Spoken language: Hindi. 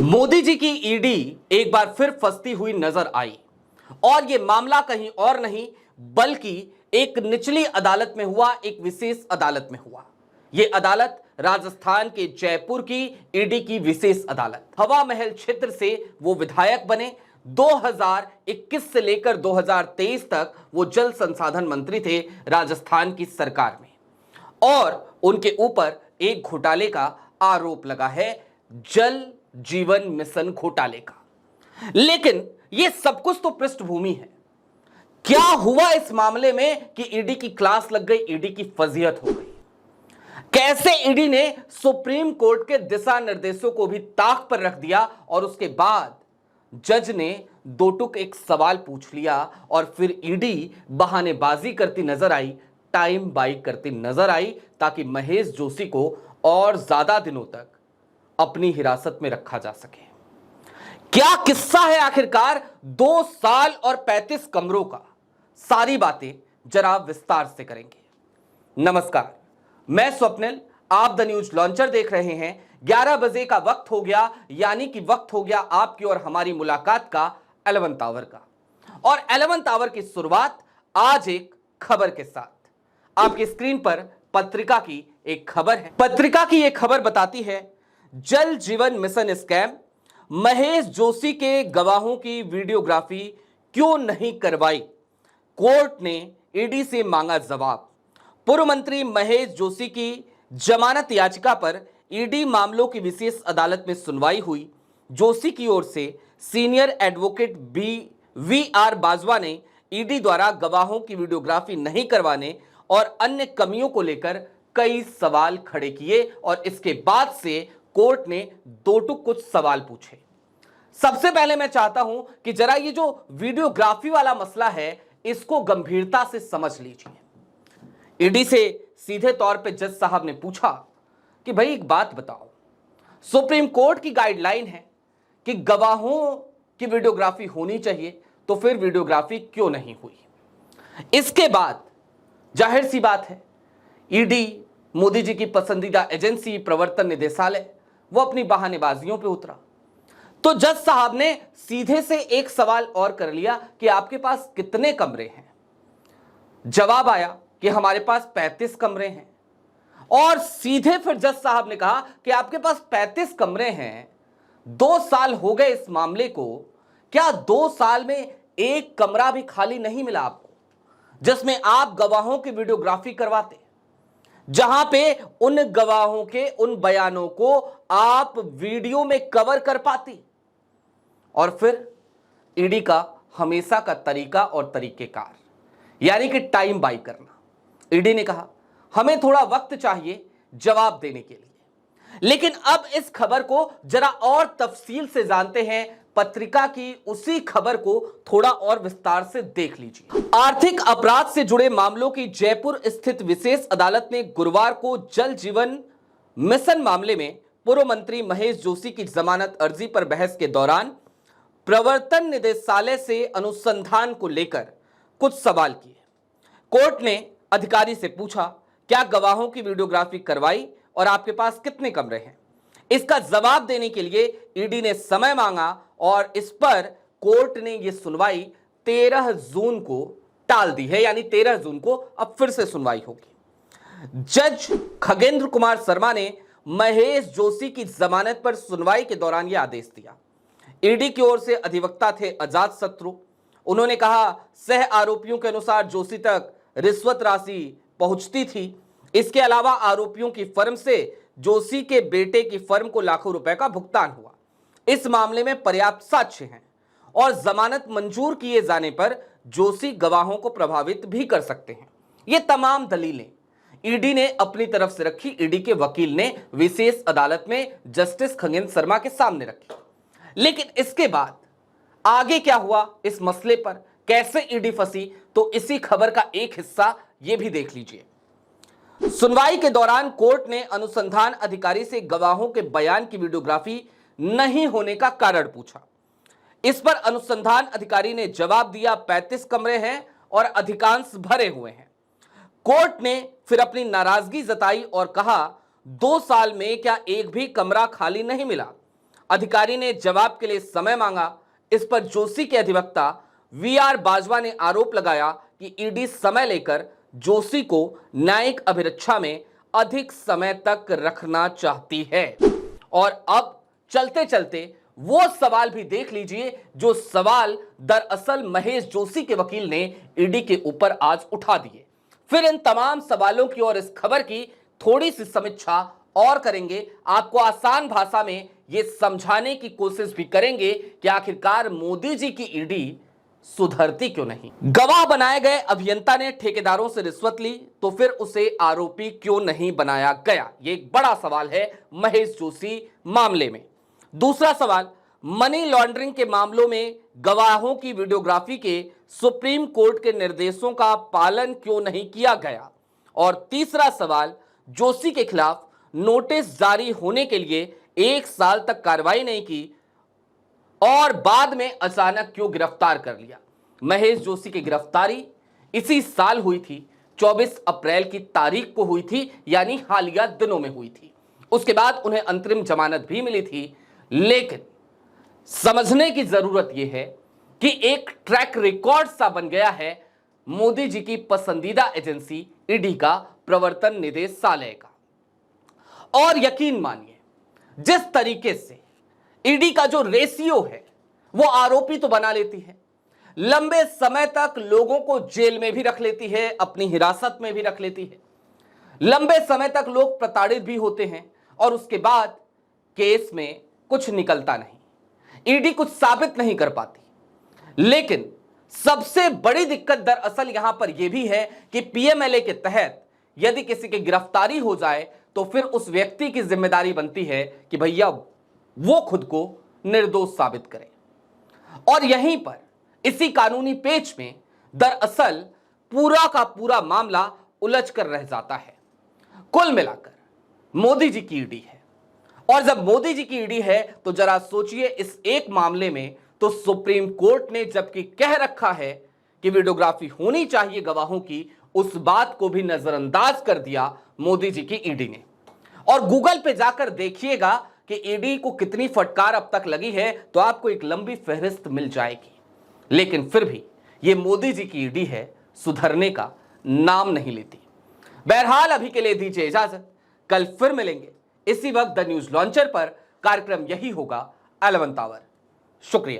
मोदी जी की ईडी एक बार फिर फंसती हुई नजर आई और यह मामला कहीं और नहीं बल्कि एक निचली अदालत में हुआ, एक विशेष अदालत में हुआ। यह अदालत राजस्थान के जयपुर की ईडी की विशेष अदालत। हवा महल क्षेत्र से वो विधायक बने। 2021 से लेकर 2023 तक वो जल संसाधन मंत्री थे राजस्थान की सरकार में और उनके ऊपर एक घोटाले का आरोप लगा है, जल जीवन मिशन घोटाले का। लेकिन यह सब कुछ तो पृष्ठभूमि है। क्या हुआ इस मामले में कि ईडी की क्लास लग गई, ईडी की फजीहत हो गई? कैसे ईडी ने सुप्रीम कोर्ट के दिशा निर्देशों को भी ताक पर रख दिया और उसके बाद जज ने दो टुक एक सवाल पूछ लिया और फिर ईडी बहानेबाजी करती नजर आई, टाइम बाई करती नजर आई ताकि महेश जोशी को और ज्यादा दिनों तक अपनी हिरासत में रखा जा सके। क्या किस्सा है आखिरकार 2 साल और 35 कमरों का? सारी बातें जरा विस्तार से करेंगे। नमस्कार, मैं स्वप्निल, आप द न्यूज लॉन्चर देख रहे हैं। 11 बजे का वक्त हो गया, यानी कि वक्त हो गया आपकी और हमारी मुलाकात का 11th आवर का। और 11th आवर की शुरुआत आज एक खबर के साथ। आपकी स्क्रीन पर पत्रिका की एक खबर है। पत्रिका की एक खबर बताती है, जल जीवन मिशन स्कैम, महेश जोशी के गवाहों की वीडियोग्राफी क्यों नहीं करवाई, कोर्ट ने ईडी से मांगा जवाब। पूर्व मंत्री महेश जोशी की जमानत याचिका पर ईडी मामलों की विशेष अदालत में सुनवाई हुई। जोशी की ओर से senior advocate V R Bajwa ने ईडी द्वारा गवाहों की वीडियोग्राफी नहीं करवाने और अन्य कमियों को लेकर कई सवाल खड़े किए और इसके बाद से कोर्ट ने दो टुक कुछ सवाल पूछे। सबसे पहले मैं चाहता हूं कि जरा ये जो वीडियोग्राफी वाला मसला है इसको गंभीरता से समझ लीजिए। ईडी से सीधे तौर पे जज साहब ने पूछा कि भाई एक बात बताओ, सुप्रीम कोर्ट की गाइडलाइन है कि गवाहों की वीडियोग्राफी होनी चाहिए, तो फिर वीडियोग्राफी क्यों नहीं हुई? इसके बाद जाहिर सी बात है, ईडी मोदी जी की पसंदीदा एजेंसी प्रवर्तन निदेशालय वो अपनी बहानेबाजियों पे उतरा। तो जज साहब ने सीधे से एक सवाल और कर लिया कि आपके पास कितने कमरे हैं? जवाब आया कि हमारे पास 35 कमरे हैं। और सीधे फिर जज साहब ने कहा कि आपके पास 35 कमरे हैं, 2 साल हो गए इस मामले को, क्या 2 साल में एक कमरा भी खाली नहीं मिला आपको जिसमें आप गवाहों की वीडियोग्राफी करवाते, जहां पे उन गवाहों के उन बयानों को आप वीडियो में कवर कर पाती? और फिर ईडी का हमेशा का तरीका और तरीकेकार, यानी कि टाइम बाई करना। ईडी ने कहा हमें थोड़ा वक्त चाहिए जवाब देने के लिए। लेकिन अब इस खबर को जरा और तफसील से जानते हैं। पत्रिका की उसी खबर को थोड़ा और विस्तार से देख लीजिए। आर्थिक अपराध से जुड़े मामलों की जयपुर स्थित विशेष अदालत ने गुरुवार को जल जीवन मिशन मामले में पूर्व मंत्री महेश जोशी की जमानत अर्जी पर बहस के दौरान प्रवर्तन निदेशालय से अनुसंधान को लेकर कुछ सवाल किए। कोर्ट ने अधिकारी से पूछा, क्या गवाहों की वीडियोग्राफी करवाई और आपके पास कितने कमरे हैं? इसका जवाब देने के लिए ईडी ने समय मांगा और इस पर कोर्ट ने यह सुनवाई 13 जून को टाल दी है, यानी 13 जून को अब फिर से सुनवाई होगी। जज खगेंद्र कुमार शर्मा ने महेश जोशी की जमानत पर सुनवाई के दौरान यह आदेश दिया। ईडी की ओर से अधिवक्ता थे अजात शत्रु। उन्होंने कहा, सह आरोपियों के अनुसार जोशी तक रिश्वत राशि पहुंचती थी। इसके अलावा आरोपियों की फर्म से जोशी के बेटे की फर्म को लाखों रुपए का भुगतान हुआ। इस मामले में पर्याप्त साक्ष्य हैं और जमानत मंजूर किए जाने पर जोशी गवाहों को प्रभावित भी कर सकते हैं। ये तमाम दलीलें ईडी ने अपनी तरफ से रखी। ईडी के वकील ने विशेष अदालत में जस्टिस खगेंद्र शर्मा के सामने रखी। लेकिन इसके बाद आगे क्या हुआ, इस मसले पर कैसे ईडी फंसी, तो इसी खबर का एक हिस्सा यह भी देख लीजिए। सुनवाई के दौरान कोर्ट ने अनुसंधान अधिकारी से गवाहों के बयान की वीडियोग्राफी नहीं होने का कारण पूछा। इस पर अनुसंधान अधिकारी ने जवाब दिया, 35 कमरे हैं और अधिकांश भरे हुए हैं। कोर्ट ने फिर अपनी नाराजगी जताई और कहा, 2 साल में क्या एक भी कमरा खाली नहीं मिला? अधिकारी ने जवाब के लिए समय मांगा। इस पर जोशी के अधिवक्ता वीआर बाजवा ने आरोप लगाया कि ईडी समय लेकर जोशी को न्यायिक अभिरक्षा में अधिक समय तक रखना चाहती है। और अब चलते चलते वो सवाल भी देख लीजिए जो सवाल दरअसल महेश जोशी के वकील ने ईडी के ऊपर आज उठा दिए। फिर इन तमाम सवालों की और इस खबर की थोड़ी सी समीक्षा और करेंगे, आपको आसान भाषा में यह समझाने की कोशिश भी करेंगे कि आखिरकार मोदी जी की ईडी सुधरती क्यों नहीं। गवाह बनाए गए अभियंता ने ठेकेदारों से रिश्वत ली तो फिर उसे आरोपी क्यों नहीं बनाया गया, यह एक बड़ा सवाल है महेश जोशी मामले में। दूसरा सवाल, मनी लॉन्ड्रिंग के मामलों में गवाहों की वीडियोग्राफी के सुप्रीम कोर्ट के निर्देशों का पालन क्यों नहीं किया गया। और तीसरा सवाल, जोशी के खिलाफ नोटिस जारी होने के लिए 1 साल तक कार्रवाई नहीं की और बाद में अचानक क्यों गिरफ्तार कर लिया। महेश जोशी की गिरफ्तारी इसी साल हुई थी, 24 अप्रैल की तारीख को हुई थी, यानी हालिया दिनों में हुई थी। उसके बाद उन्हें अंतरिम जमानत भी मिली थी। लेकिन समझने की जरूरत यह है कि एक ट्रैक रिकॉर्ड सा बन गया है मोदी जी की पसंदीदा एजेंसी ईडी का, प्रवर्तन निदेशालय का। और यकीन मानिए, जिस तरीके से ईडी का जो रेशियो है वो आरोपी तो बना लेती है, लंबे समय तक लोगों को जेल में भी रख लेती है, अपनी हिरासत में भी रख लेती है, लंबे समय तक लोग प्रताड़ित भी होते हैं और उसके बाद केस में कुछ निकलता नहीं, ईडी कुछ साबित नहीं कर पाती। लेकिन सबसे बड़ी दिक्कत दरअसल यहां पर यह भी है कि पीएमएलए के तहत यदि किसी की गिरफ्तारी हो जाए तो फिर उस व्यक्ति की जिम्मेदारी बनती है कि भैया वो खुद को निर्दोष साबित करे। और यहीं पर इसी कानूनी पेच में दरअसल पूरा का पूरा मामला उलझ कर रह जाता है। कुल मिलाकर मोदी जी की ईडी है, और जब मोदी जी की ईडी है तो जरा सोचिए इस एक मामले में तो सुप्रीम कोर्ट ने जबकि कह रखा है कि वीडियोग्राफी होनी चाहिए गवाहों की, उस बात को भी नजरअंदाज कर दिया मोदी जी की ईडी ने। और गूगल पे जाकर देखिएगा कि ईडी को कितनी फटकार अब तक लगी है तो आपको एक लंबी फहरिस्त मिल जाएगी। लेकिन फिर भी ये मोदी जी की ईडी है, सुधरने का नाम नहीं लेती। बहरहाल अभी के लिए दीजिए इजाजत, कल फिर मिलेंगे इसी वक्त द न्यूज लॉन्चर पर। कार्यक्रम यही होगा 11th आवर। शुक्रिया।